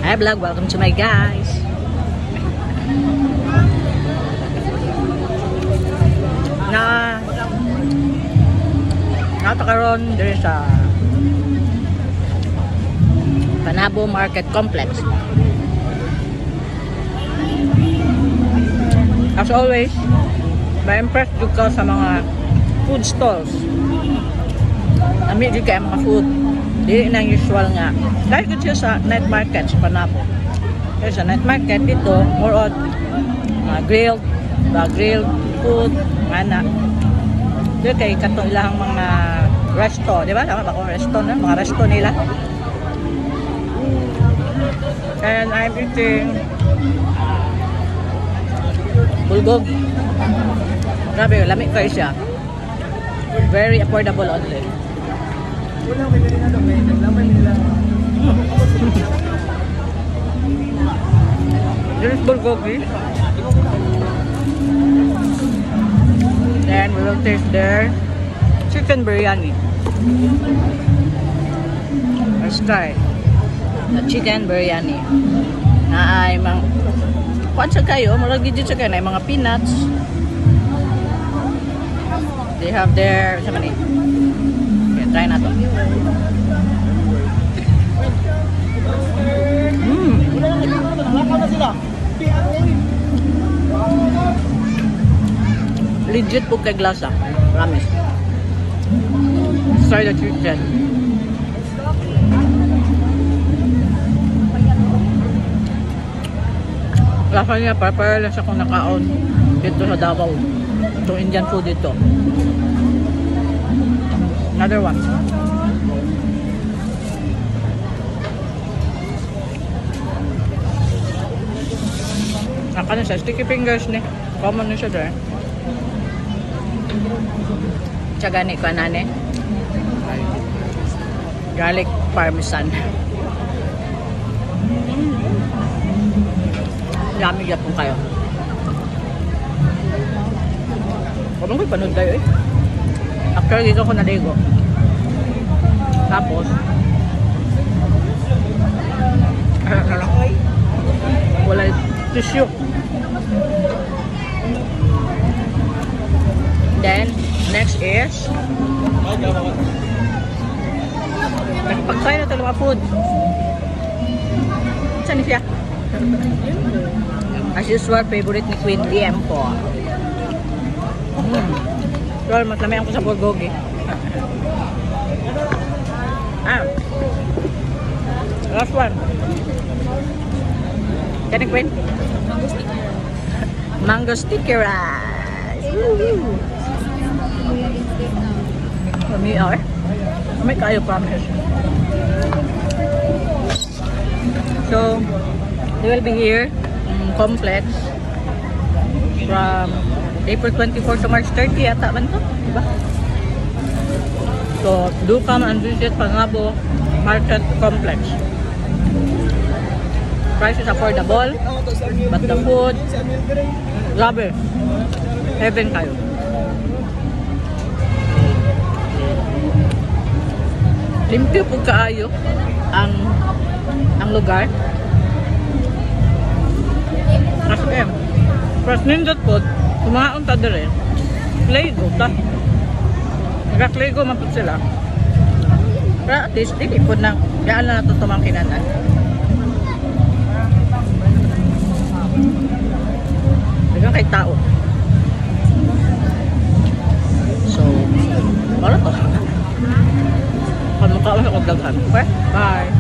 Hi vlog, welcome to my guys. Natakaroon there sa Panabo Market Complex. As always, ma-impressed jud ka sa mga food stalls. Ami jud kay mga food. Dili nang usual nga. Dahil gud siya sa night market sa Panabo. Kaya sa night market dito, more on grilled food, ana. Dito kay katong ilang mga resto, di ba? Tama ba kung resto na? Mga resto nila. And I'm eating bulgog. Grabe, lamig kayo siya. Very affordable only. There is bulgogi. Then we will taste their chicken biryani. Let's try the chicken biryani. Na ay mang kuan sa kayo, maragi dito sa kayo na mga peanuts. They have their sa mani. Okay, try na to. Legit po kay glasa. Promise. Let's try the chicken. Lasa niya para lang sa kung nakaon dito sa Davao. Itong Indian food dito. Another one. Naka na siya. Sticky fingers ni. Common na siya dyan. Tsaga ni kanane. Garlic parmesan. Yummy yan po kayo. Huwag mo panood kayo eh. Actually dito ko naligo. Tapos wala tissue. Then next is nagpagtry na ito mga food. Saan siya? As usual, favorite ni Queen DM po. Well, mas lamay ako sa bulgogi. Last one. Can you Queen? Mango sticky rice. Kami ay. Kami kayo promise. So, they will be here in complex from April 24 to March 30 yata man to, diba? So, do come and visit Panabo Market Complex. Price is affordable, but the food, grabe, heaven kayo. Limpyo po kaayo ang lugar. Kasi first nindot po, kumaon ta dire. Lego ta. Nagak-lego man po sila. Pero at least, di po nang yaan na natutumang kinanan. Dagang kay tao. So, wala to. Pag mukha ko sa kagdaghan. Okay? Bye!